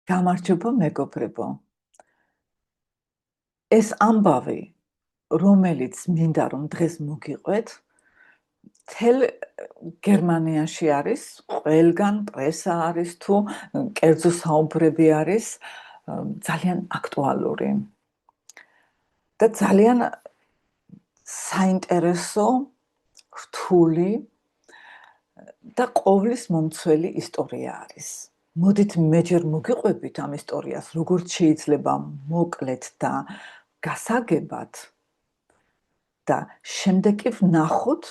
გამარჯობა მეგობრებო. ეს ამბავი, რომელიც მინდა რომ დღეს მოგიყვეთ, მთელ გერმანიაში არის, ყველგან პრესა არის თუ კერძო საუბრები არის, ძალიან აქტუალური. და ძალიან საინტერესო, რთული და ყოვლის მომცველი ისტორია არის. მოდით მე ჯერ მოგიყვებით ამ ისტორიას, როგორც შეიძლება მოკლედ და გასაგებად და შემდეგ კი ვნახოთ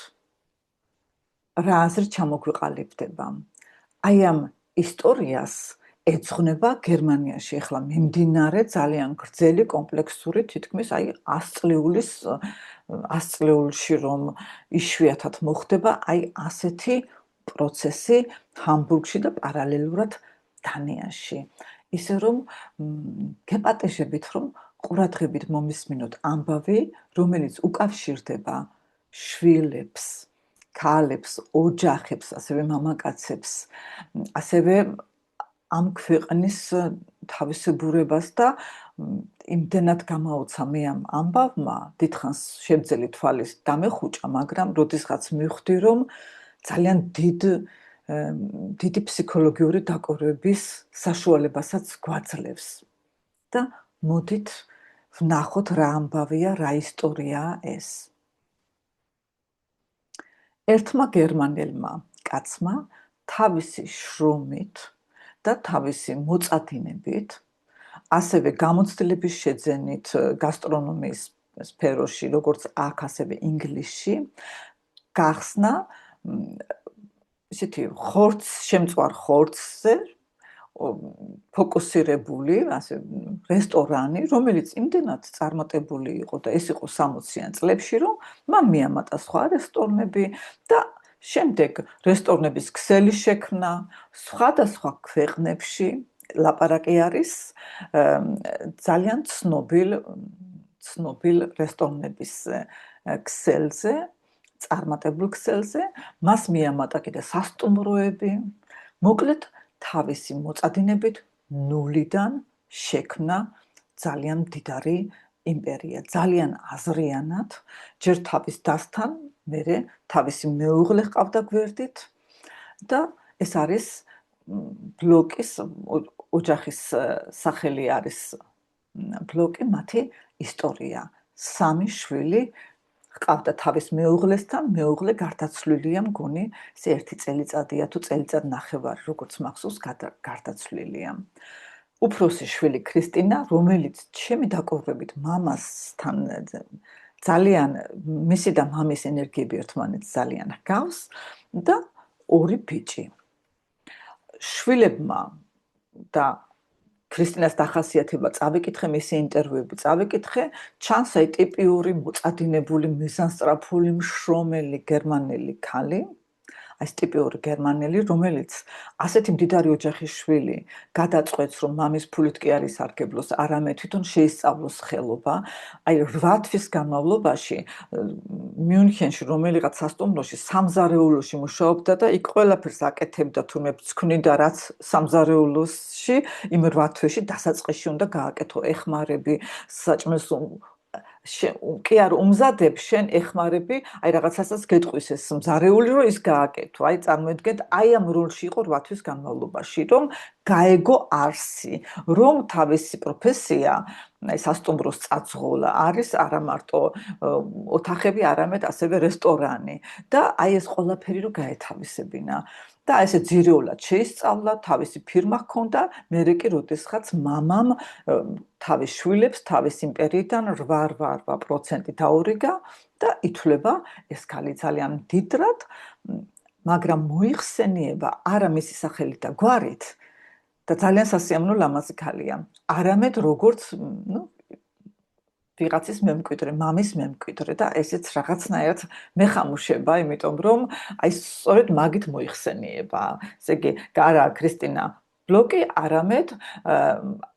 რა აზრი ჩამოგვიყალიბდება. აი ამ ისტორიას ეძღვნება გერმანიაში ახლა მიმდინარე ძალიან გრძელი კომპლექსური თითქმის აი 100 წლეულში რომ იშვიათად მოხდება აი ასეთი პროცესი ჰამბურგში და პარალელურად დანიაში. ისე რომ გეპატეჟებით რომ ყურადღებით მომისმინოთ ამბავი, რომელიც უკავშირდება შვილებს, ქალებს, ოჯახებს, ასევე მამაკაცებს, ასევე ამ ქვეყნის თავისებურებას და იმდენად გამაოცა მე ამ ამბავმა, დიდხანს შემძელი თვალის დამეხუჭა, მაგრამ როდესაც მივხვდი, რომ ძალიან დიდი ფსიქოლოგიური დაკორების საშუალებასაც გვაძლევს. და მოდით ვნახოთ რა ამბავია, რა ისტორიაა ეს. ერთმა გერმანელმა კაცმა თავისი შრომით და თავისი მოწადინებით, ასევე გამოცდილების შეძენით გასტრონომიის სფეროში, როგორც აქ, ასევე ინგლისში, გახსნა ისეთი შემწვარ ხორცზე ფოკუსირებული, ასე რესტორანი, რომელიც იმდენად წარმატებული იყო და ეს იყო 60-იან წლებში, რომ მან მიამატა სხვა რესტორნები და შემდეგ რესტორნების ქსელი შექმნა სხვადასხვა ქვეყნებში. ლაპარაკი არის ძალიან ცნობილ რესტორნების ქსელზე, წარმატებულ ქსელზე, მას მიამატა კიდე სასტუმროები. მოკლედ თავისი მოწადინებით ნულიდან შექმნა ძალიან მდიდარი იმპერია, ძალიან აზრიანად, ჯერ თავის დასთან, მერე თავისი მეუღლე ჰყავდა გვერდით და ეს არის ბლოკის ოჯახის სახელი არის ბლოკი, მათი ისტორია. 3 შვილი ჰყავდა თავის მეუღლესთან, მეუღლე გარდაცვლილია მგონი, ეს 1 წელიწადია თუ წელიწადნახევარი, როგორც მახსოვს, გარდაცვლილია. უფროსი შვილი ქრისტინა, რომელიც ჩემი დაკვირვებით მამასთან ძალიან მისი და მამის ენერგიები ერთმანეთს ძალიან ჰგავს და 2 ბიჭი. შვილებმა და ქრისტინას დახასიათება წავიკითხე, მისი ინტერვიუები წავიკითხე, ჩანს აი ტიპიური მოწადინებული, მიზანსწრაფული, მშრომელი გერმანელი ქალი, აი ეს ტიპიური გერმანელი, რომელიც ასეთი მდიდარი ოჯახის შვილი გადაწყვეტს, რომ მამის ფულით კი არ ისარგებლოს, არამედ თვითონ შეისწავლოს ხელობა. აი 8 თვის განმავლობაში მიუნხენში რომელიღაც სასტუმროში სამზარეულოში მუშაობდა და იქ ყველაფერს აკეთებდა, თურმე ცქნიდა რაც სამზარეულოში იმ 8 თვეში დასაწყისში უნდა გააკეთო ეხმარები, საჭმელს კი არ უმზადებ, შენ ეხმარები, აი რაღაცასაც გეტყვის ეს მზარეული, რომ ის გააკეთო. აი წარმოიდგინეთ, აი ამ როლში იყო 8 თვის განმავლობაში, რომ გაეგო არსი, რომ თავისი პროფესია, აი სასტუმროს წაძღოლა არის არა მარტო ოთახები, არამედ ასევე რესტორანი და აი ეს ყველაფერი რომ გაეთავისებინა. და ესე ძირეულად შეისწავლა, თავისი ფირმა ჰქონდა, მერე კი როდესაც მამამ თავის შვილებს, თავის იმპერიიდან 8% დაურიგა და ითვლება ეს ქალი ძალიან მდიდრად, მაგრამ მოიხსენიება არა მისი სახელით და გვარით და ძალიან სასიამოვნო ლამაზი ქალია. არამედ როგორც, ვიღაცის მემკვიდრე, მამის მემკვიდრე და ესეც რაღაცნაირად მეხამუშება, იმიტომ რომ აი სწორედ მაგით მოიხსენიება. ესე იგი, არა ქრისტინა ბლოკი, არამედ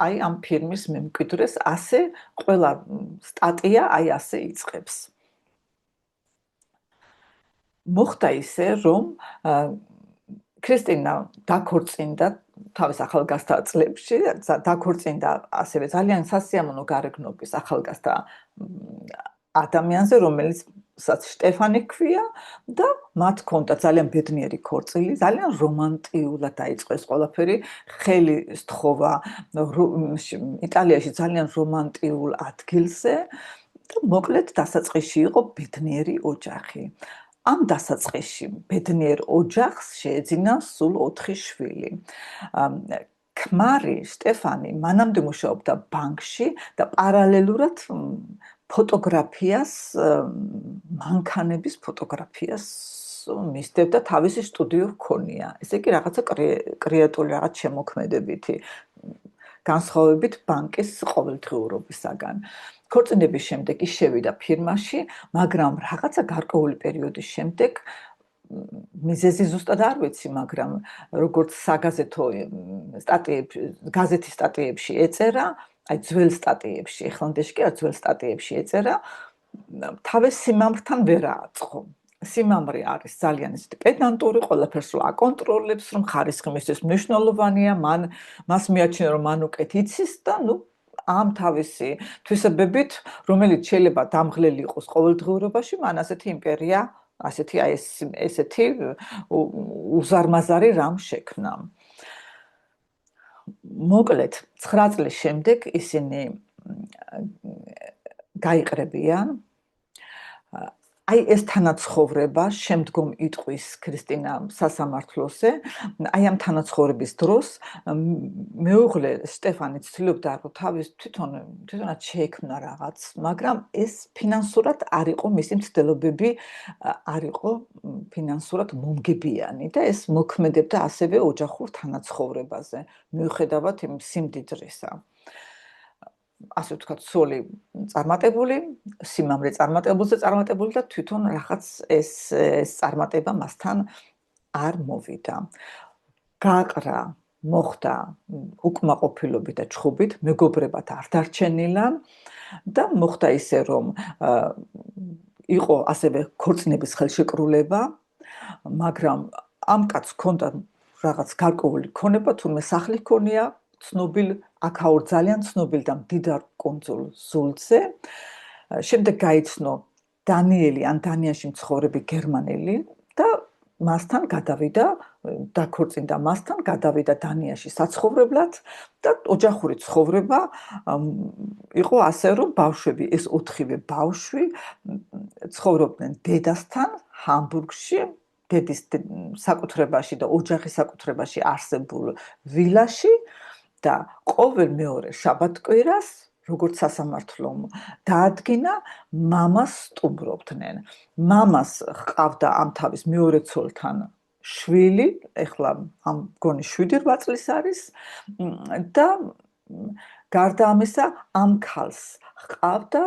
აი ამ ფირმის მემკვიდრეს ასე ყველა სტატია აი ასე იწყებს. მოხდა ისე, რომ ქრისტინა დაქორწინდა თავის ახალგაზრდა წლებში დაქორწინდა ასევე ძალიან სასიამოვნო გარეგნობის ახალგაზრდა ადამიანზე, რომელიც შტეფანი ჰქვია და მათ ჰქონდა ძალიან ბედნიერი ქორწილი, ძალიან რომანტიულად დაიწყო ეს ყველაფერი, ხელი სთხოვა იტალიაში ძალიან რომანტიულ ადგილზე და მოკლედ დასაწყისში იყო ბედნიერი ოჯახი. ამ დასაწყისში ბედნიერ ოჯახს შეეძინა სულ 4 შვილი. ქმარი შტეფანი მანამდე მუშაობდა ბანკში და პარალელურად ფოტოგრაფიას, მანქანების ფოტოგრაფიას მისდევდა, თავისი სტუდიო ჰქონია. ესე იგი რაღაცა კრეატიული რაღაც შემოქმედებითი განსხვავებით ბანკის ყოველდღიურობისაგან. ქორწინების შემდეგ ის შევიდა ფირმაში, მაგრამ რაღაცა გარკვეული პერიოდის შემდეგ მიზეზი ზუსტად არ ვიცი, მაგრამ როგორც საგაზეთო გაზეთის სტატიებში ეწერა, აი ძველ სტატიებში, ეხლანდეში კი არ ძველ სტატიებში ეწერა, თავის სიმამრთან ვერ ააწყო. სიმამრი არის ძალიან ისეთი პედანტური, ყველაფერს რო აკონტროლებს, რომ ხარისხი მისთვის მნიშვნელოვანია, მას მიაჩნია, რომ მან უკეთ იცის და ამ თავისი თვისებებით, რომელიც შეიძლება დამღლელი იყოს ყოველდღიურობაში, მან ასეთი იმპერია, ესეთი უზარმაზარი რამ შექმნა. მოკლედ, 9 წლის შემდეგ ისინი გაიყრებიან. აი ეს თანაცხოვრება შემდგომ იტყვის ქრისტინა სასამართლოზე. აი ამ თანაცხოვრების დროს მეუღლე შტეფანი ცდილობდა, რომ თავის თვითონაც შეექმნა რაღაც, მაგრამ ეს ფინანსურად არ იყო მისი მცდელობები, არ იყო ფინანსურად მომგებიანი და ეს მოქმედებდა ასევე ოჯახურ თანაცხოვრებაზე, მიუხედავად იმ სიმდიდრისა. ასე ვთქვათ, სული წარმატებული, სიმამრე წარმატებული და თვითონ რაღაც ეს წარმატება მასთან არ მოვიდა. გაყრა, მოხდა უკმაყოფილობით და ჩხუბით, მეგობრებად არ დარჩენილა და მოხდა ისე, რომ იყო ასევე ქორწინების ხელშეკრულება, მაგრამ ამ კაცს ჰქონდა რაღაც გარკვეული ქონება, თუმცა სახლი ჰქონია ცნობილ აქაურ ძალიან ცნობილ და მდიდარ კუნძულ ზულზე. შემდეგ გაიცნო დანიელი ან დანიაში მცხოვრები გერმანელი და მასთან გადავიდა, დაქორწინდა მასთან, გადავიდა დანიაში საცხოვრებლად და ოჯახური ცხოვრება იყო ასე, რომ ბავშვები, ეს 4-ვე ბავშვი ცხოვრობდნენ დედასთან ჰამბურგში, დედის საკუთრებაში და ოჯახის საკუთრებაში არსებულ ვილაში და ყოველ მეორე შაბათ-კვირას, როგორც სასამართლომ დაადგინა, მამას სტუმრობდნენ. მამას ჰყავდა ამ თავის მეორე ცოლთან შვილი, ეხლა ამ მგონი 7-8 წლის არის და გარდა ამისა, ამ ქალს ჰყავდა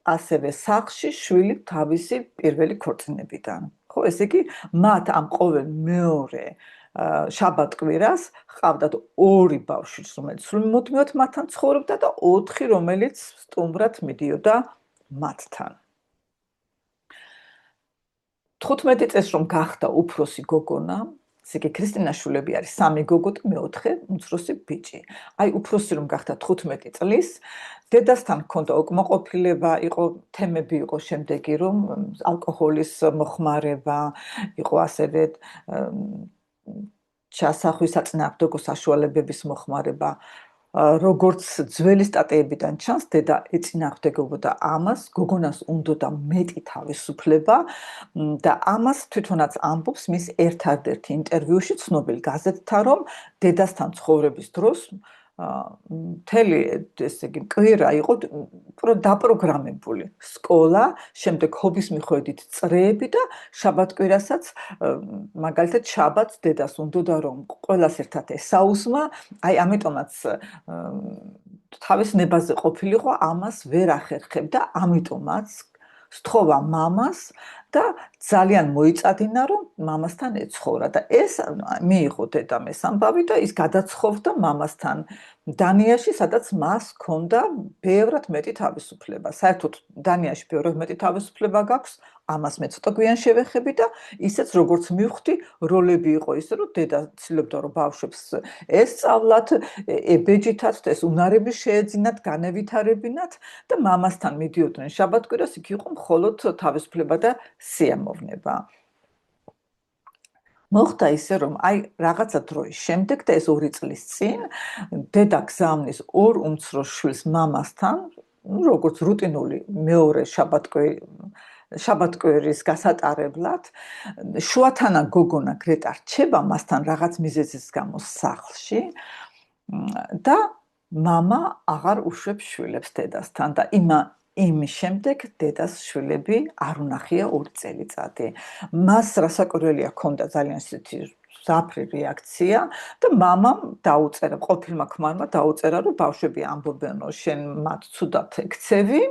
ასევე სახლში შვილი თავისი პირველი ქორწინებიდან. ხო, ესე იგი, მათ ამ ყოველ მეორე შაბათ-კვირას ჰყავდათ 2 ბავშვი, რომელიც სრულმოდმივად მათთან ცხოვრობდა და 4, რომელიც სტუმრად მიდიოდა მათთან. 15 წელს რომ გახდა უფროსი გოგონა, ესე იგი ქრისტინას შვილები არის 3 გოგო და 4 უმცროსი ბიჭი. აი უფროსი რომ გახდა 15 წლის, დედასთან ჰქონდა უკმაყოფილება, იყო თემები იყო შემდეგი, რომ ალკოჰოლის მოხმარება, იყო ასევე ჩასახვის საწინააღმდეგო საშუალებების მოხმარება. როგორც ძველი სტატიებიდან ჩანს, დედა ეწინააღმდეგებოდა ამას, გოგონას უნდოდა მეტი თავისუფლება და ამას თვითონაც ამბობს მის ერთ-ერთ ინტერვიუში ცნობილ გაზეთთან, რომ დედასთან ცხოვრების დროს მთელი ესე იგი კვირა იყო დაპროგრამებული სკოლა, შემდეგ ჰობის მიხედვით წრეები და შაბათ-კვირასაც მაგალითად შაბათს დედას უნდოდა რომ ყველას ერთად ესაუსმა, აი ამიტომაც თავის ნებაზე ყოფილიყო, ამას ვერ ახერხებდა, ამიტომაც სთხოვა მამას და ძალიან მოიწადინა, რომ მამასთან ეცხოვრა და ეს მიიღო დედამ ეს ამბავი და ის გადაცხოვდა მამასთან დანიაში, სადაც მას ჰქონდა ბევრად მეტი თავისუფლება. საერთოდ დანიაში ბევრად მეტი თავისუფლება გაქვს, ამას მე ცოტა გვიან შევეხები და ისეც როგორც მივხვდი, როლები იყო ისე, რომ დედა ცდილობდა, რომ ბავშვებს ესწავლათ, ებეჯითათ, ეს უნარები შეეძინათ, განევითარებინათ და მამასთან მიდიოდნენ შაბათ-კვირას, იქ იყო მხოლოდ თავისუფლება და სიამოვნება. მოხდა ისე, რომ აი რაღაცა დროის შემდეგ და ეს 2 წლის წინ დედა გზავნის 2 უმცროს შვილს მამასთან, როგორც რუტინული მეორე შაბათ-კვირის გასატარებლად, შუათანა გოგონა გრეტა რჩება მასთან რაღაც მიზეზის გამო სახლში და მამა აღარ უშვებს შვილებს დედასთან და იმის შემდეგ დედას შვილები არ უნახია 2 წელიწადი. მას რასაკვირველია ჰქონდა ძალიან ისეთი ზაფრი რეაქცია და მამამ დაუწერა, ყოფილმა ქმარმა დაუწერა, რომ ბავშვები ამბობენ, რომ შენ მათ ცუდად ექცევი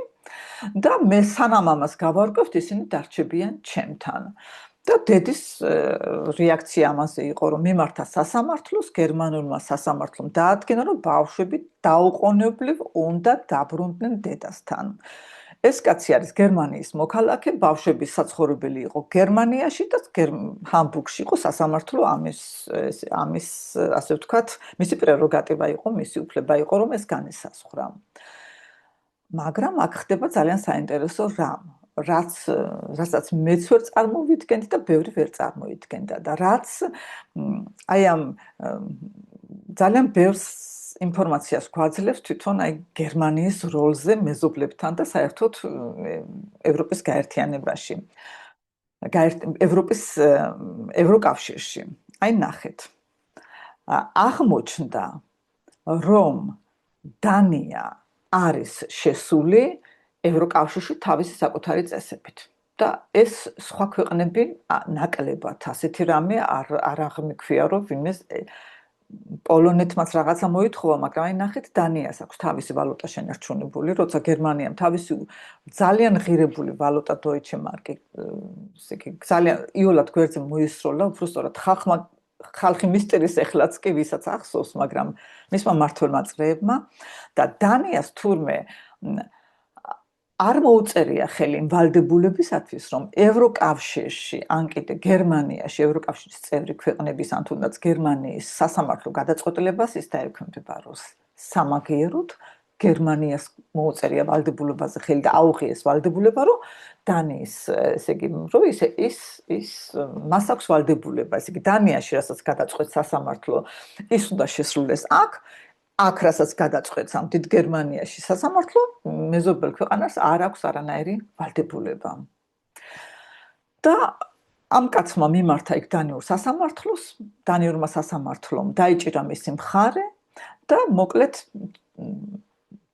და მე სანამ ამას გავარკვევთ, ისინი დარჩებიან ჩემთან. და დედის რეაქცია ამაზე იყო, რომ მიმართა სასამართლოს, გერმანულმა სასამართლომ დაადგინა, რომ ბავშვები დაუყოვნებლივ უნდა დაბრუნდნენ დედასთან. ეს კაცი არის გერმანიის მოქალაქე, ბავშვების საცხოვრებელი იყო გერმანიაში და ჰამბურგში იყო სასამართლო ამის ასე ვთქვათ, მისი პრეროგატივა იყო, მისი უფლება იყო, რომ ეს განესაზღვრა. მაგრამ აქ ხდება ძალიან საინტერესო რამ. რასაც მეც ვერ წარმოვიდგენდი და ბევრი ვერ წარმოიდგენდა და რაც აი ამ ძალიან ბევრს ინფორმაციას გვაძლევს თვითონ აი გერმანიის როლზე მეზობლებთან და საერთოდ ევროპის გაერთიანებაში. ევროკავშირში. აი ნახეთ. აღმოჩნდა, რომ დანია არის შესული ევროკავშირში თავისი საკუთარი წესებით და ეს სხვა ქვეყნები ნაკლებად ასეთი რამე არ აღმოქვია, რომ ვინმე პოლონეთმაც რაღაცა მოითხოვა, მაგრამ აი ნახეთ, დანიას აქვს თავისი ვალუტა შენარჩუნებული, როცა გერმანიამ თავისი ძალიან ღირებული ვალუტა Deutsche Mark, ესე იგი ძალიან იოლად გვერდზე მოისროლა, უბრალოდ ხალხი მისტერის ეხლაც კი ვისაც ახსოვს, მაგრამ მისმა მმართველმა წრეებმა და დანიას თურმე არ მოუწერია ხელი იმ ვალდებულებისათვის, რომ ევროკავშირში, ან კიდე გერმანიაში, ევროკავშირის წევრი ქვეყნების, ან თუნდაც გერმანიის სასამართლო გადაწყვეტილებას ის დაექვემდებაროს სამაგიეროდ, გერმანიას მოუწერია ვალდებულებაზე ხელი და აუღიეს ვალდებულება, რომ დანიის, ესე იგი, რომ ის მას აქვს ვალდებულება, ესე იგი, დანიაში, რასაც გადაწყვეტს სასამართლო, ის უნდა შესრულდეს აქ რასაც გადაწყვეტს ამ დიდ გერმანიაში სასამართლო, მეზობელ ქვეყანას არ აქვს არანაირი ვალდებულება. და ამ კაცმა მიმართა იქ დანიურმა სასამართლომ დაიჭირა მისი მხარე და მოკლედ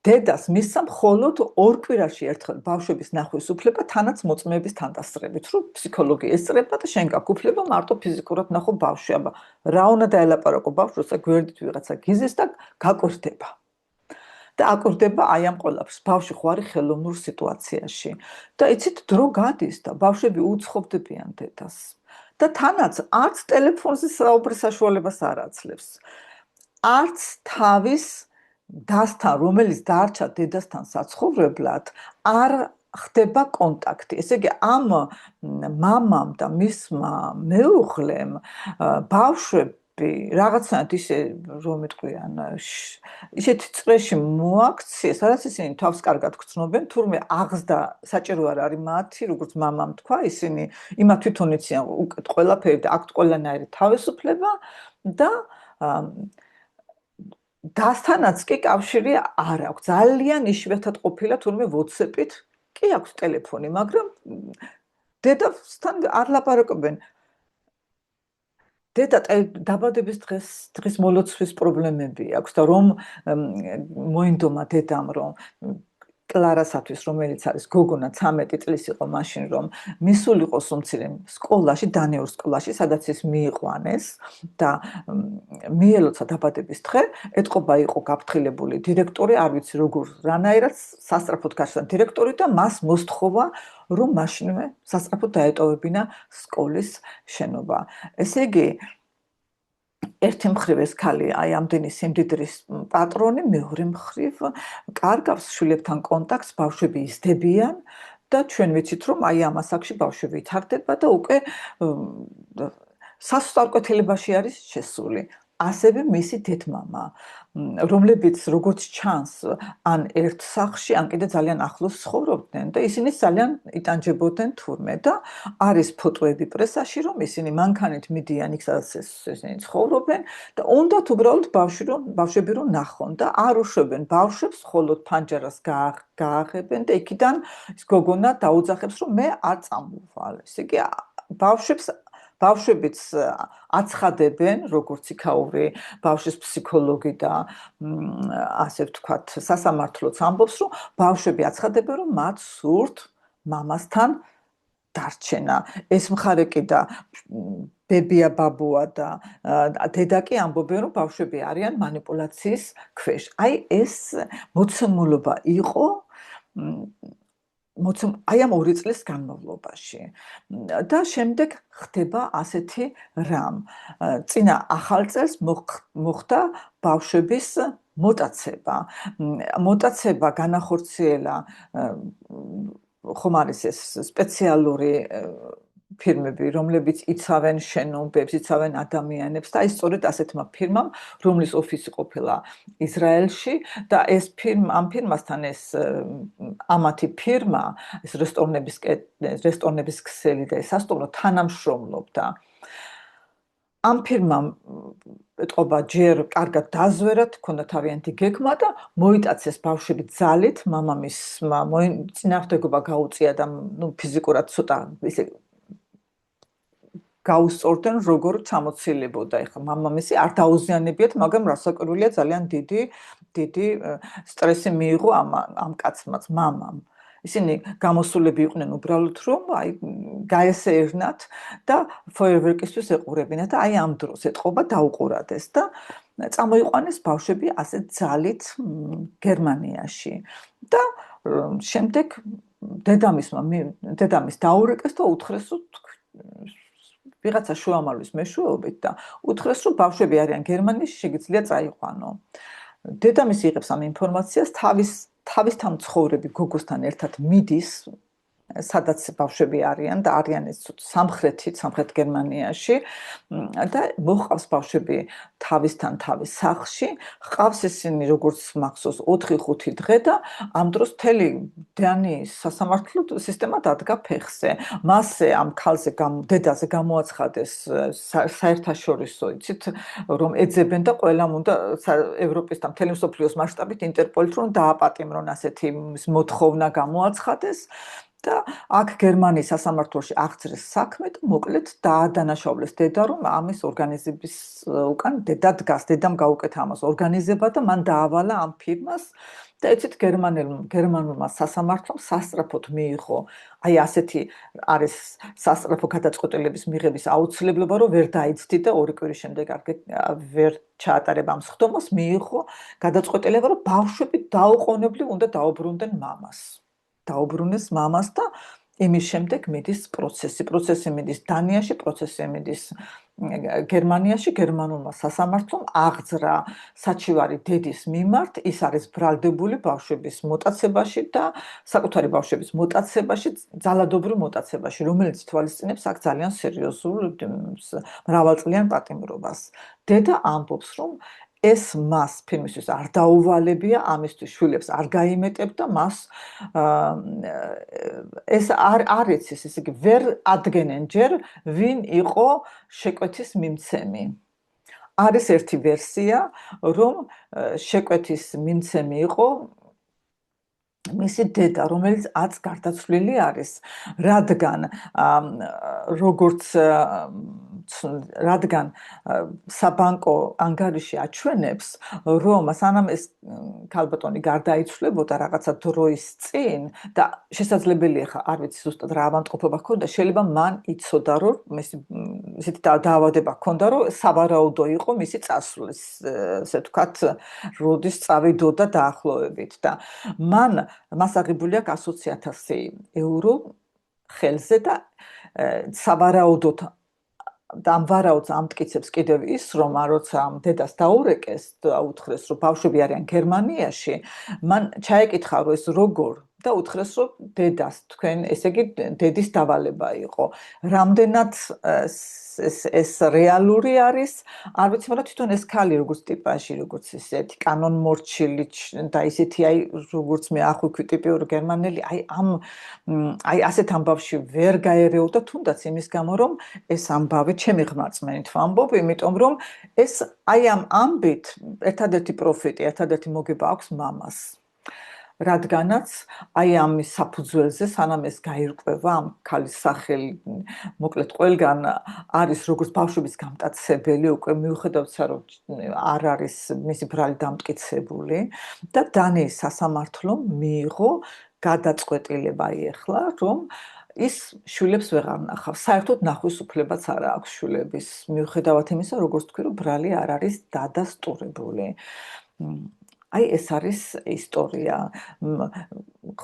დედას მისცა მხოლოდ 2 კვირაში ერთხელ ბავშვების ნახვის უფლება, თანაც მოწმეების თანდასწრებით, რომ ფსიქოლოგი ესწრება და შენ გაქვს უფლება მარტო ფიზიკურად ნახო ბავშვი, აბა რა უნდა დაელაპარაკო ბავშვს, როცა გვერდით ვიღაცა გიზეს და გაკვირდება. და აკვირდება აი ამ ყველაფერს, ბავშვი ხო არის ხელოვნურ სიტუაციაში. და იცით, დრო გადის და ბავშვები უცხობდებიან დედას. და თანაც არც ტელეფონზე საუბრის საშუალებას არ აძლევს. არც თავის დასთან, რომელიც დარჩა დედასთან საცხოვრებლად, არ ხდება კონტაქტი. ესე იგი, ამ მამამ და მისმა მეუღლემ ბავშვები რაღაცნაირად ისე რომ იტყვიან, ისეთი წრეში მოაქციეს, სადაც ისინი თავს კარგად გრძნობენ, თურმე აღზრდა საჭირო არ არის მათი, როგორც მამამ თქვა, ისინი იმათ თვითონ იციან უკეთ ყველაფერი და აქვთ ყველანაირი თავისუფლება და დასთანაც კი კავშირი არ აქვს. ძალიან იშვიათად ყოფილა თურმე WhatsApp-ით კი აქვს ტელეფონი, მაგრამ დედასთან არ ლაპარაკობენ. დედა დაბადების დღის მოლოცვის პრობლემები აქვს და რომ მოინდომა დედამ, რომ კლარასათვის, რომელიც არის გოგონა 13 წლის იყო მაშინ, რომ მისულიყო სუმცირე სკოლაში, დანიურ სკოლაში, სადაც ის მიიყვანეს და მიელოცა დაბადების დღე, ეტყობა იყო გაფრთხილებული დირექტორი, არ ვიცი როგორ, რანაირად სასწრაფოდ გასცდა დირექტორი და მას მოსთხოვა, რომ მაშინვე სასწრაფოდ დაეტოვებინა სკოლის შენობა. ესე იგი, ერთი მხრივ ეს ქალი აი ამდენი სიმდიდრის პატრონი, მეორე მხრივ კარგავს შვილებთან კონტაქტს, ბავშვები იზრდებიან და ჩვენ ვიცით, რომ აი ამ ასაკში ბავშვები ვითარდება და უკვე სასწავლებლებაში არის შესული. ასევე მისი დედმამა, რომლებიც როგორც ჩანს, ან ერთ სახლში, ან კიდე ძალიან ახლოს ცხოვრობდნენ და ისინი ძალიან იტანჯებოდნენ თურმე და არის ფოტოები პრესაში, რომ ისინი მანქანით მიდიან იქ, სადაც ისინი ცხოვრობენ და უნდათ უბრალოდ ბავშვები რომ ნახონ და არ უშვებენ ბავშვებს, მხოლოდ ფანჯარას გააღებენ და იქიდან ის გოგონა დაუძახებს, რომ მე არ წამოვალ. ესე იგი, ბავშვებიც აცხადებენ, როგორც იქაური ბავშვის ფსიქოლოგი და ასე ვთქვათ, სასამართლოც ამბობს, რომ ბავშვები აცხადებენ, რომ მათ სურთ მამასთან დარჩენა. ეს მხარე კი და ბებია, ბაბუა და დედა კი ამბობენ, რომ ბავშვები არიან მანიპულაციის ქვეშ. აი ეს მოცემულობა იყო აი ამ 2 წლის განმავლობაში. და შემდეგ ხდება ასეთი რამ. წინა ახალ წელს მოხდა ბავშვების მოტაცება. მოტაცება განახორციელა ხომ არის ეს სპეციალური ფირმები, რომლებიც იცავენ შენობებს, იცავენ ადამიანებს და აი სწორედ ასეთმა ფირმამ, რომლის ოფისი ყოფილა ისრაელში და ამ ფირმასთან ეს ამათი ფირმა, ეს რესტორნების ქსელი და სასტუმრო თანამშრომლობდა. ამ ფირმამ ეტყობა ჯერ კარგად დაზვერა, ჰქონდა თავიანთი გეგმა და მოიტაცეს ბავშვები ძალით, მამამისმა წინააღმდეგობა გაუწია და ფიზიკურად ცოტა ისე გაუსწორდნენ, როგორ ჩამოცილებოდა. ეხლა მამამისი არ დაუზიანებიათ, მაგრამ რასაკვირველია, ძალიან დიდი სტრესი მიიღო ამ კაცმაც, მამამ. ისინი გამოსულები იყვნენ უბრალოდ, რომ აი გაესეერნათ და ფოიერვერკისთვის ეყურებინათ და აი ამ დროს ეტყობა დაუყურადეს და წამოიყვანეს ბავშვები ასე ძალით გერმანიაში. და შემდეგ დედამის დაურეკეს და უთხრეს, რომ ვიღაცა შუამავლის მეშვეობით და უთხრეს, რომ ბავშვები არიან გერმანიაში, შეგიძლია წაიყვანო. დედამისი იღებს ამ ინფორმაციას, თავისთან მცხოვრები გოგოსთან ერთად მიდის, სადაც ბავშვები არიან და არიან სამხრეთ გერმანიაში და მოჰყავს ბავშვები თავისთან თავის სახლში, ჰყავს ისინი როგორც მახსოვს 4-5 დღე და ამ დროს მთელი დანიის სასამართლო სისტემა დადგა ფეხზე. მასზე ამ ქალზე დედაზე გამოაცხადეს საერთაშორისო, იცით, რომ ეძებენ და ყველამ უნდა ევროპის და მთელი მსოფლიოს მასშტაბით ინტერპოლით რომ დააპატიმრონ ასეთი მოთხოვნა გამოაცხადეს. და აქ გერმანიის სასამართლოში აღძრეს საქმე და მოკლედ დაადანაშაულეს დედა, რომ ამის ორგანიზების უკან დედა დგას, დედამ გაუკეთა ამას ორგანიზება და მან დაავალა ამ ფირმას და ეცით გერმანულმა სასამართლომ სასწრაფოდ მიიღო. აი ასეთი არის სასწრაფო გადაწყვეტილების მიღების აუცილებლობა, რომ ვერ დაიცდით და 2 კვირის შემდეგ ვერ ჩაატარება ამ სხდომას, მიიღო გადაწყვეტილება, რომ ბავშვები დაუყოვნებლივ უნდა დაუბრუნდნენ მამას. დაუბრუნეს მამას და იმის შემდეგ მიდის პროცესი მიდის დანიაში, პროცესი მიდის გერმანიაში, გერმანულმა სასამართლომ აღძრა საჩივარი დედის მიმართ, ის არის ბრალდებული ბავშვების მოტაცებაში და საკუთარი ბავშვების მოტაცებაში, ძალადობრივ მოტაცებაში, რომელიც თვალისწინებს აქ ძალიან სერიოზულ მრავალწლიან პატიმრობას. დედა ამბობს, რომ ეს მას ფილმისთვის არ დაუვალებია, ამისთვის შვილებს არ გაიმეტებ და მას ეს არ იცის, ესე იგი ვერ ადგენენ ჯერ ვინ იყო შეკვეთის მიმცემი. არის ერთი ვერსია, რომ შეკვეთის მიმცემი იყო მისი დედა, რომელიც აც გარდაცვლილი არის, რადგან როგორც რადგან საბანკო ანგარიში აჩვენებს, რომ სანამ ეს ქალბატონი გარდაიცვლებოდა რაღაცა დროის წინ და შესაძლებელია ხა არ ვიცი ზუსტად რა ავადმყოფობა ჰქონდა, შეიძლება მან იცოდა, რომ ისეთი დაავადება ჰქონდა, რომ სავარაუდო იყო მისი წასვლის, ესე ვთქვათ, როდის წავიდოდა დაახლოებით და მას აღებული აქვს 120,000 euро ხელზე და სავარაუდოდ და ამ ვარაუდს ამტკიცებს კიდევ ის, რომ როცა დედას დაურეკეს და უთხრეს, რომ ბავშვები არიან გერმანიაში, მან ჩაეკითხა, რომ ეს როგორ და უთხრეს, რომ დედას თქვენ, ესე იგი დედის დავალება იყო. რამდენად ეს რეალური არის, არ ვიცი, მაგრამ თვითონ ეს ქალი როგორც ტიპაჟი, როგორც ესეთი კანონმორჩილი და ისეთი როგორც მე ახვიქვი ტიპიური გერმანელი, აი ასეთ ამბავში ვერ გაერეოდა, თუნდაც იმის გამო, რომ ეს ამბავი ჩემი ღმერთმენით ვამბობ, იმიტომ რომ ეს აი ამ ამბით ერთადერთი პროფიტი, ერთადერთი მოგება აქვს მამას. რადგანაც აი ამის საფუძველზე სანამ ეს გაირკვევა ამ ქალის სახელი მოკლედ ყველგან არის როგორც ბავშვების გამტაცებელი უკვე მიუხედავად რომ არ არის მისი ბრალი დამტკიცებული და დანიის სასამართლომ მიიღო გადაწყვეტილება ეხლა რომ ის შვილებს ვეღარ ნახავს. საერთოდ ნახვის უფლებაც არ აქვს შვილების მიუხედავად იმისა როგორც თქვი რომ ბრალი არ არის დადასტურებული. აი ეს არის ისტორია.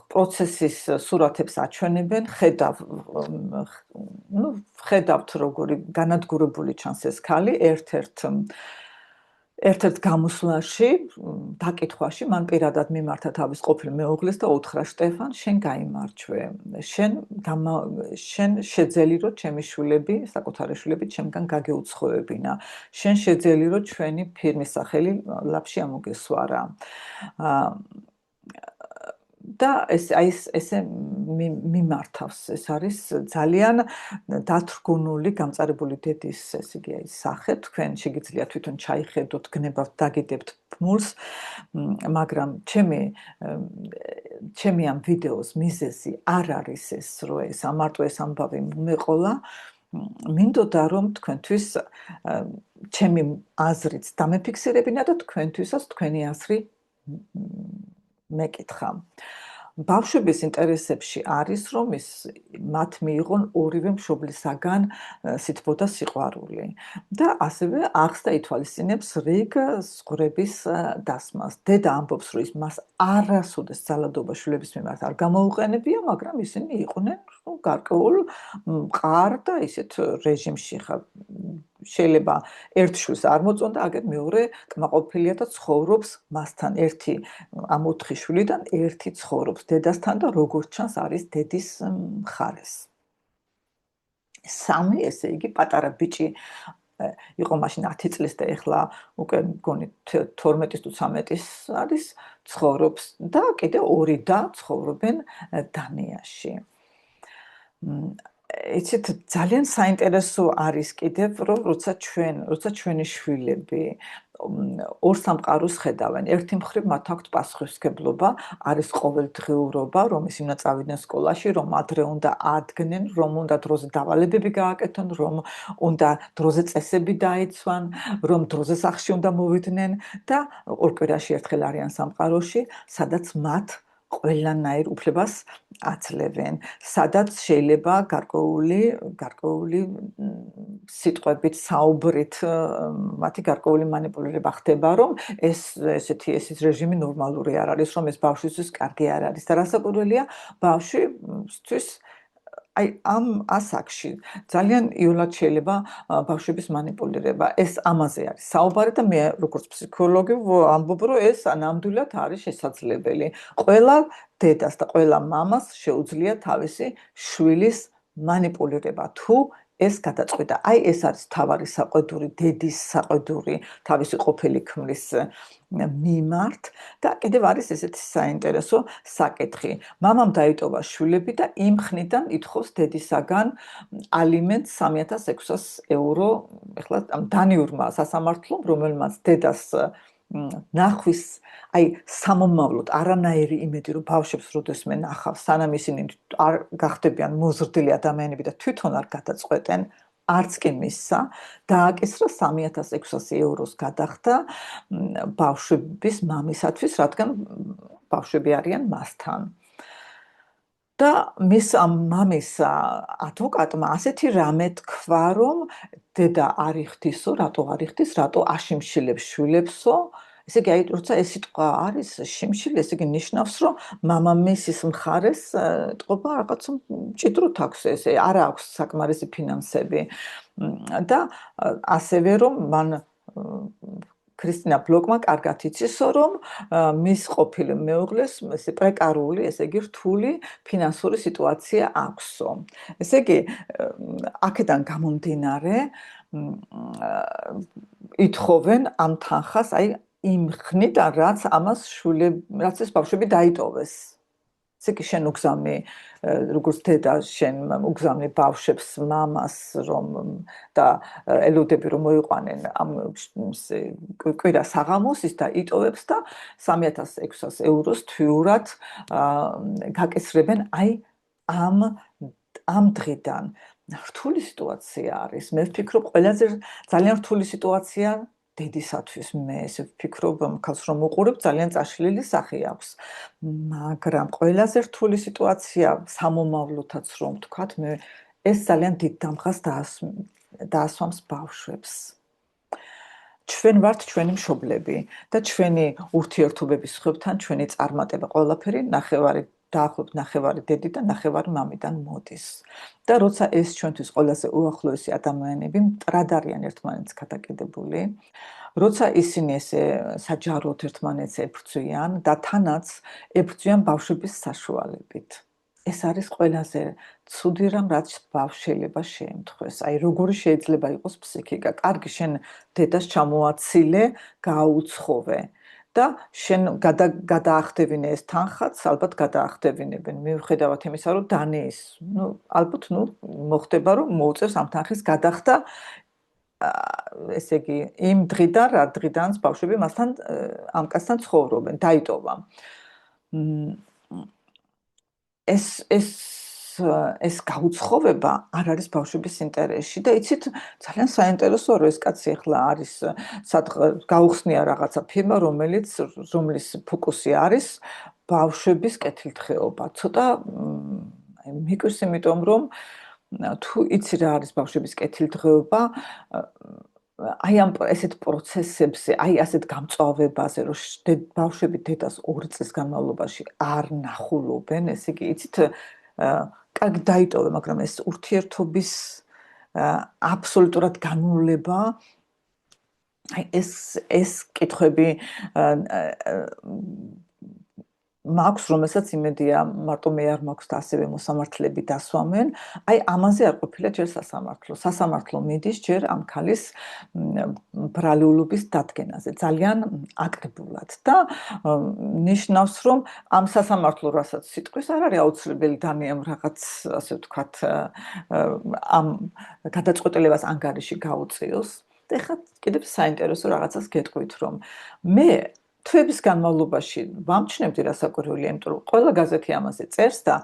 პროცესის სურათებს აჩვენებენ, ხედავთ როგორი განადგურებული ჩანს ეს ქალი ერთ-ერთ გამოსვლაში, დაკითხვაში მან პირადად მიმართა თავის ყოფილ მეუღლეს და უთხრა შტეფან, შენ გაიმარჯვე. შენ შეძელი რომ ჩემი შვილები, საკუთარი შვილები ჩემგან გაგეუცხოებინა. შენ შეძელი რომ ჩვენი ფირმის სახელი ლაფში ამოგესვარა. და ესე მიმართავს. ეს არის ძალიან დათრგუნული, გამწარებული დედის, ესე იგი, სახე. თქვენ შეგიძლიათ თვითონ ჩაიხედოთ, გნებავთ, დაგიდებთ ფმულს, მაგრამ ჩემი ამ ვიდეოს მიზეზი არ არის ეს, რომ ეს მარტო ეს ამბავი მეყოლა. მინდოდა რომ თქვენთვის ჩემი აზრიც დამეფიქსირებინა და თქვენთვისაც თქვენი აზრი მეკითხა. ბავშვების ინტერესებში არის, რომ მათ მიიღონ ორივე მშობლისაგან სითბო და სიყვარული და ასევე აღს და ითვალისწინებს რიგ ზღვრების დასმას. დედა ამბობს, რომ მას არასოდეს ძალადობა შვილების მიმართ არ გამოუყენებია, მაგრამ ისინი იყვნენ გარკვეულ მყარ და ისეთ რეჟიმში ხა შეიძლება ერთ შვილს არ მოწონდა, აგერ მეორე კმაყოფილია და ცხოვრობს მასთან ერთი ამ 4 შვილიდან ერთი ცხოვრობს დედასთან და როგორც ჩანს არის დედის მხარეს. 3 ესე იგი პატარა ბიჭი იყო მაშინ 10 წლის და ეხლა უკვე მგონი 12 თუ 13 არის ცხოვრობს და კიდე 2 და ცხოვრობენ დანიაში. იცით ძალიან საინტერესო არის კიდევ რომ როცა ჩვენი შვილები ორ სამყაროს ხედავენ. ერთი მხრივ მათ აქვთ პასუხისმგებლობა, არის ყოველდღიურობა, რომ ისინი უნდა წავიდნენ სკოლაში, რომ ადრე უნდა ადგნენ, რომ უნდა დროზე დავალებები გააკეთონ, რომ უნდა დროზე წესები დაიცვან, რომ დროზე სახლში უნდა მოვიდნენ და ორ კვირაში ერთხელ არიან სამყაროში, სადაც მათ ყველანაირ უფლებას აძლევენ, სადაც შეიძლება გარკვეული სიტყვებით, საუბრით, მათი გარკვეული манипуლირება ხდება, რომ ესეთი რეჟიმი ნორმალური არ არის, რომ ეს ბავშვისთვის კარგი არ არის და რასაკვირველია, ბავშვისთვის აი ამ ასაკში ძალიან იოლად შეიძლება ბავშვების манипуლირება. ეს ამაზე არის საუბარი და მე როგორც ფსიქოლოგი ამბობ, რომ ეს ნამდვილად არის შესაძლებელი. ყველა დედას და ყველა მამას შეუძლია თავისი შვილის манипуლირება თუ ეს გადაწყვეტა. აი ეს არის თავარი საყვედური, დედის საყვედური თავისი ყოფილი ქმრის მიმართ და კიდევ არის ესეთი საინტერესო საკითხი. მამამ დაიტოვა შვილები და იმ ხნიდან ითხოვს დედისაგან ალიმენტს 3600 euro, ეხლა დანიურმა სასამართლომ, რომელმაც დედას ნახვის, აი სამომავლოდ არანაირი იმედი რომ ბავშვებს როდესმე ნახავს, სანამ ისინი არ გახდებიან მოზრდილი ადამიანები და თვითონ არ გადაწყვეტენ, არც კი მისცა, დააკისრა 3600 ევროს გადახდა ბავშვების მამისათვის, რადგან ბავშვები არიან მასთან. და მის მამის ადვოკატმა ასეთი რამე თქვა, რომ დედა არ იხდისო, რატო არ იხდის, რატო აშიმშილებს შვილებსო. ესე იგი, როცა ეს სიტყვა არის შიმშილი, ესე იგი ნიშნავს, რომ მამამისის მხარეს ტყობა რაღაც მჭიდროდ აქვს, ესე არ აქვს საკმარისი ფინანსები. და ასევე რომ მან ქრისტინა ბლოკმა კარგად იცისო, რომ მის ყოფილ მეუღლეს ესე პრეკარული, ესე იგი რთული ფინანსური სიტუაცია აქვსო. ესე იგი, აქედან გამომდინარე, ითხოვენ ამ თანხას, აი იმ ხნიდან, რაც ეს ბავშვები დაიტოვეს. ესე იგი, შენ უგზავნი, როგორც დედა, შენ უგზავნი ბავშვებს მამას, რომ და ელოდები, რომ მოიყვანენ ამ კვირა საღამოს, ის და იტოვებს და 3600 ევროს თვიურად გაკისრებენ აი ამ დღიდან. რთული სიტუაცია არის. მე ვფიქრობ, ყველაზე ძალიან რთული სიტუაცია დედისათვის. მე ესე ვფიქრობ, ხალხს რომ უყურებ, ძალიან წაშლილი სახე აქვს. მაგრამ ყველაზე რთული სიტუაცია სამომავლოთაც რომ ვთქვათ, მე ეს ძალიან დიდ დამხას დაასვამს ბავშვებს. ჩვენ ვართ ჩვენი მშობლები და ჩვენი ურთიერთობების ხებთან ჩვენი წარმატება ყველაფერი დაახლოებით ნახევარი დედი და ნახევარი მამიდან მოდის. და როცა ეს ჩვენთვის ყველაზე უახლოესი ადამიანები მტრად არიან ერთმანეთს გადაკიდებული, როცა ისინი ესე საჯაროდ ერთმანეთს ებრძვიან და თანაც ებრძვიან ბავშვების საშუალებით. ეს არის ყველაზე ცუდი რამ, რაც ბავშვშეიძლება შეემთხვეს. აი, როგორი შეიძლება იყოს ფსიქიკა? კარგი, შენ დედას ჩამოაცილე, გააუცხოვე. და შენ გადაახდებინე ეს თანხაც, ალბათ გადაახდებინებენ. მიუხედავად იმისა, რომ დანიის, ალბათ, მოხდება, რომ მოუწევს ამ თანხის გადახდა, ესე იგი, იმ დღიდან, რა დღიდან ბავშვები მასთან ამ კაცთან ცხოვრობენ, დაიტოვა. ეს გაუცხოვება არ არის ბავშვების ინტერესში და იცით, ძალიან საინტერესოა, რომ ეს კაცი ახლა არის გაუხსნია რაღაცა ფირმა, რომლის ფოკუსი არის ბავშვების კეთილდღეობა. ცოტა მიგვირს, იმიტომ რომ თუ იცი რა არის ბავშვების კეთილდღეობა, აი ამ ესეთ პროცესებზე, აი ასეთ გამწვავებაზე, რომ ბავშვები დედას 2 წლის განმავლობაში არ ნახულობენ, ესე იგი, იცით, კარგი დაიტოვე, მაგრამ ეს ურთიერთობის აბსოლუტურად განმავლობა, აი ეს კითხვები მაქვს, რომელსაც იმედია მარტო მე არ მაქვს და ასევე მოსამართლეები დასვამენ, აი ამაზე არ ყოფილა ჯერ სასამართლო. სასამართლო მიდის ჯერ ამ ქალის ბრალეულობის დადგენაზე, ძალიან აკრებულად და ნიშნავს, რომ ამ სასამართლო რასაც სიტყვის არ არის აუცილებელი დანიამ რაღაც, ასე ვთქვათ, ამ გადაწყვეტილებას ანგარიში გაუწიოს. და ეხლა კიდევ საინტერესო რაღაცას გეტყვით, რომ მე თვეების განმავლობაში ვამჩნევდი რასაკვირველია, იმიტომ რომ ყველა გაზეთი ამაზე წერს და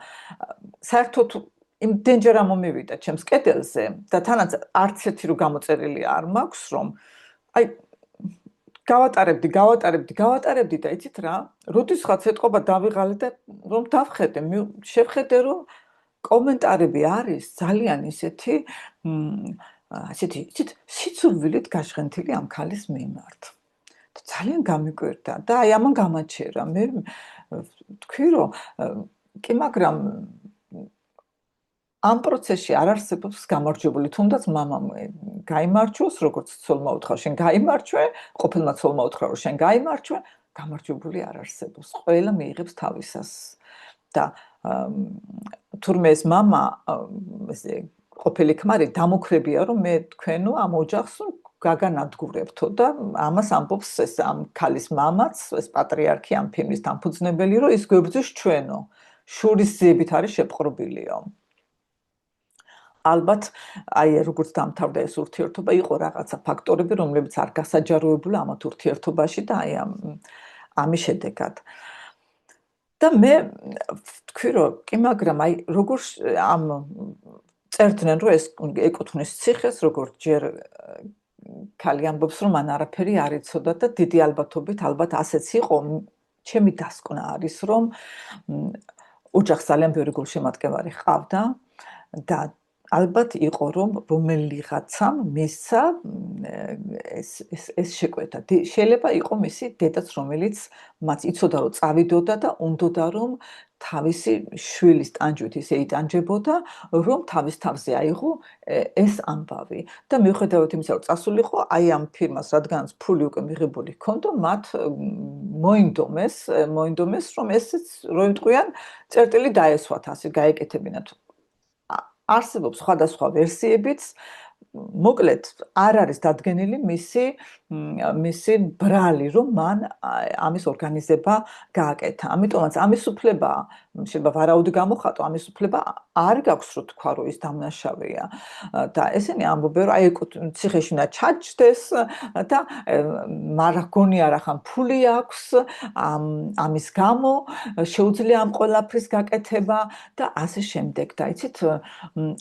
საერთოდ იმდენჯერ ამომივიდა ჩემს კედელზე და თანაც არც ერთი რო გამოწერილი არ მაქვს, რომ აი გავატარებდი და იცით რა, როდესაც ეთყობა დავიღალე და რომ დავხედე, შევხედე, რომ კომენტარები არის ძალიან ისეთი სიცურვილით გაშღენთილი ამ ქალის მიმართ. ძალიან გამიკვირდა და აი ამან გამაჩერა. მე ვთქვი, რომ კი, მაგრამ ამ პროცესში არ არსებობს გამარჯვებული, თუნდაც მამამ გაიმარჯვოს, როგორც ცოლმა უთხრა, შენ გაიმარჯვე, ყოფილმა ცოლმა უთხრა, რომ შენ გაიმარჯვე, გამარჯვებული არ არსებობს. ყველა მიიღებს თავისას. და თურმე ეს მამა, ესე ყოფილი ქმარი დამოქრებია, რომ მე თქვენო ამ ოჯახს გაგანადგურებთო და ამას ამბობს ეს ამ ქალის მამაც, ეს პატრიარქი ამ ფილმის დამფუძნებელი, რომ ის გვებრძვის ჩვენო, შურის ძიებით არის შეპყრობილიო. ალბათ, აი როგორც დამთავრდა ეს ურთიერთობა, იყო რაღაცა ფაქტორები, რომლებიც არ გასაჯაროებულა ამათ ურთიერთობაში და აი ამის შედეგად. და მე ვთქვი, რომ კი, მაგრამ აი როგორ ამ წერდნენ, რომ ეს ეკუთვნის ციხეს, როგორც ჯერ ქალი ამბობს, რომ მან არაფერი არ იცოდა და დიდი ალბათობით ალბათ ასეც იყო. ჩემი დასკვნა არის, რომ ოჯახს ძალიან ბევრი გულშემატკივარი ჰყავდა და ალბათ იყო, რომ რომელიღაცამ მისცა ეს შეკვეთა. შეიძლება იყო მისი დედაც, რომელიც მათ იცოდა, რომ წავიდოდა და უნდოდა, რომ თავისი შვილის ტანჯვით ისე იტანჯებოდა, რომ თავის თავზე აიღო ეს ამბავი. და მიუხედავად იმისა, რომ წასულიყო აი ამ ფირმას, რადგანაც ფული უკვე მიღებული ჰქონდა, მათ მოინდომეს, რომ ესეც რო იმტყვიან, წერტილი დაესვათ, ასე გაეკეთებინათ. არსებობს სხვადასხვა ვერსიებიც, მოკლედ არ არის დადგენილი მისი ბრალი, რომ მან ამის ორგანიზება გააკეთა. ამიტომაც ამის უფლება, შეიძლება ვარაუდი გამოხატო, ამის უფლება არ გაქვს, რომ თქვა, რომ ის დამნაშავეა. და ესენი ამბობენ, რომ აი ციხეში უნდა ჩაჯდეს და მაგრამ გონია რა ხან ფული აქვს ამის გამო, შეუძლია ამ ყველაფრის გაკეთება და ასე შემდეგ. და იცით,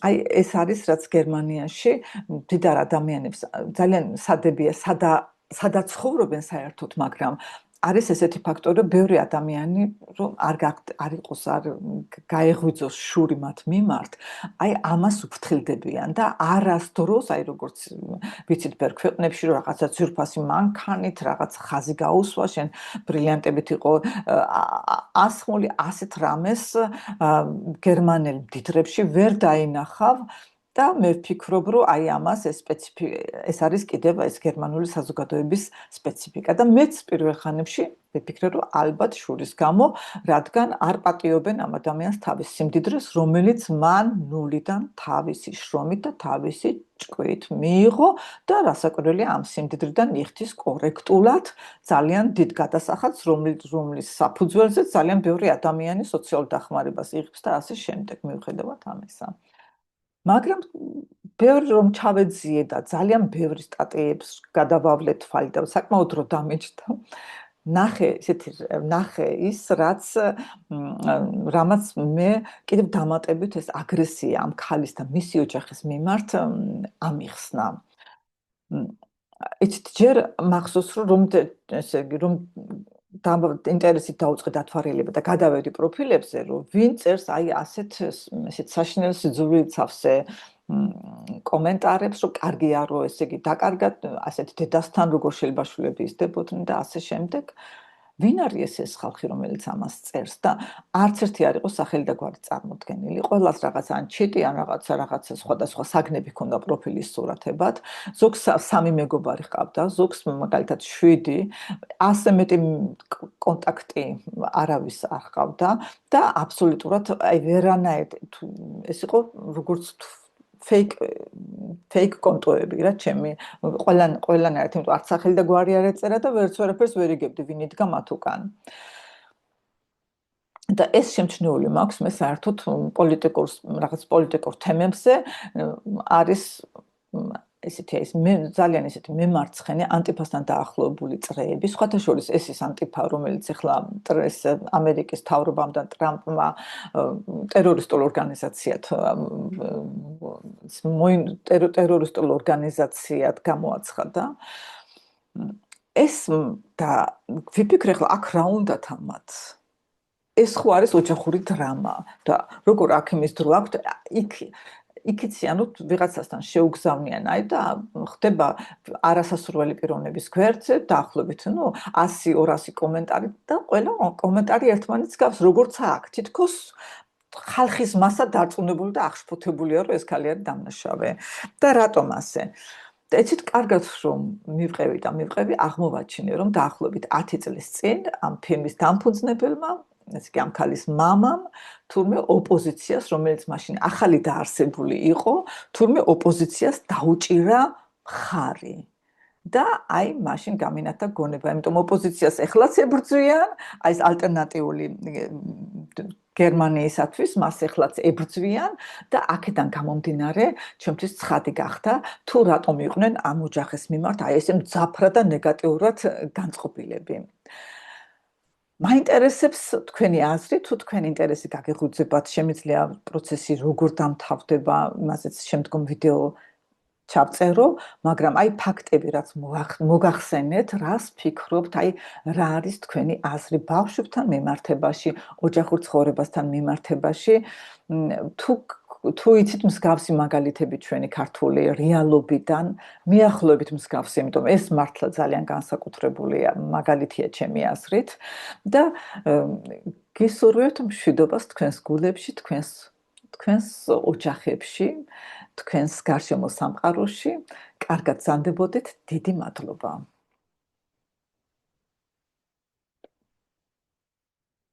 აი ეს არის რაც გერმანიაში მდიდარ ადამიანებს ძალიან სადებია სადაც ცხოვრობენ საერთოდ, მაგრამ არის ესეთი ფაქტორი, რომ ბევრი ადამიანი რომ არ იყოს, არ გაეღვიძოს შური მათ მიმართ, აი ამას უფრთხილდებიან და არასდროს, აი როგორც ვიცით ბევრ ქვეყნებში, რომ რაღაცა ძვირფასი მანქანით, რაღაც ხაზი გაუსვა, შენ ბრილიანტებით იყო ასხმული, ასეთ რამეს გერმანელ მდიდრებში ვერ დაინახავ. და მე ვფიქრობ, რომ აი ამას ეს არის კიდევ ეს გერმანული საზოგადოების სპეციფიკა და მეც პირველ ხანებში ვფიქრე, რომ ალბათ შურის გამო, რადგან არ პატიობენ ამ ადამიანს თავის სიმდიდრეს, რომელიც მან ნულიდან თავისი შრომით და თავისი ჭკვით მიიღო და რასაკვირველია ამ სიმდიდრიდან იხდის კორექტულად ძალიან დიდ გადასახადს, რომლის საფუძველზეც ძალიან ბევრი ადამიანი სოციალურ დახმარებას იღებს და ასე შემდეგ, მიუხედავად ამისა. მაგრამ ბევრი რომ ჩავეძიე და ძალიან ბევრი სტატიებს გადავავლე თვალი და საკმაოდ დრო დამეჭდა. ნახე ის, რამაც მე კიდევ დამატებით ეს აგრესია ამ ქალის და მისი ოჯახის მიმართ ამიხსნა. იცით, ჯერ მახსოვს, რომ ინტერესით დაუწყე დათვალიერება და გადავედი პროფილებზე, რომ ვინ წერს აი ასეთ საშინელ სიძულვილცავსე კომენტარებს, რომ კარგია, რომ ესე იგი დაკარგათ ასეთ დედასთან როგორ შეიძლება შვილები იზრდებოდნენ და ასე შემდეგ. ვინ არის ეს ხალხი, რომელიც ამას წერს და არც ერთი არ იყო სახელი და გვარი წარმოდგენილი. ყველას რაღაც ან ჩიტი, ან რაღაცა სხვადასხვა საგნები ჰქონდა პროფილის სურათებად. ზოგს 3 მეგობარი ჰყავდა, ზოგს მაგალითად 7, ასე მეტი კონტაქტი არავის არ ჰყავდა და აბსოლუტურად აი ვერანაირ ეს იყო როგორც fake კონტოები რა ჩემი ყველანაირად, იმიტომ არც სახელი და გვარი არ ეწერა და ვერც ვერაფერს ვერ იგებდი ვინ იდგა მათ უკან. და ეს შემჩნეული მაქვს მე საერთოდ პოლიტიკურ თემებზე არის ძალიან ესეთი მემარცხენე ანტიფასთან დაახლოებული წრეები. სხვათა შორის ეს ის ანტიფა, რომელიც ახლა ამერიკის მთავრობამ და ტრამპმა ტერორისტულ ორგანიზაციად გამოაცხადა. ეს და ვიფიქრე ახლა აქ რა უნდათ ამათ? ეს ხო არის ოჯახური დრამა და როგორ აქ იმის დრო აქვს იქიცი, ანუ ვიღაცასთან შეუგზავნიან აი და ხდება არასასურველი პიროვნების გვერდზე დაახლოებით 100-200 კომენტარი და ყველა კომენტარი ერთმანეთს გავს, როგორც აქ თითქოს ხალხის მასა დარწმუნებული და აღშფოთებულია, რომ ეს ქალი არის დამნაშავე. და რატომ ასე? და ეცით კარგად რომ მივყევი, აღმოვაჩინე, რომ დაახლოებით 10 წლის წინ ამ ფილმის დამფუძნებელმა ეს კი ამ ქალის მამამ თურმე ოპოზიციას, რომელიც მაშინ ახალი დაარსებული იყო, თურმე ოპოზიციას დაუჭირა მხარი. და აი მაშინ გამინათა გონება, იმიტომ ოპოზიციას ეხლაც ებრძვიან, აი ეს ალტერნატიული გერმანიისათვის მას ეხლაც ებრძვიან და აქედან გამომდინარე, ჩემთვის ცხადი გახდა, თუ რატომ იყვნენ ამ ოჯახის მიმართ აი ესე მძაფრად და ნეგატიურად განწყობილები. მაინტერესებს თქვენი აზრი, თუ თქვენი ინტერესი გაგეღვიძებათ, შემიძლია პროცესი როგორ დამთავრდება, იმაზეც შემდგომ ვიდეო ჩავწერო, მაგრამ აი ფაქტები რაც მოგახსენეთ, რას ფიქრობთ, აი რა არის თქვენი აზრი ბავშვებთან მიმართებაში, ოჯახურ ცხოვრებასთან მიმართებაში, თუ იცით მსგავსი მაგალითები ჩვენი ქართული რეალობიდან, მიახლოებით მსგავსი, იმიტომ ეს მართლა ძალიან განსაკუთრებულია მაგალითია ჩემი აზრით და გისურვებთ მშვიდობას თქვენს გულებში, თქვენს ოჯახებში, თქვენს გარშემო სამყაროში. კარგად ზანდებოდეთ, დიდი მადლობა.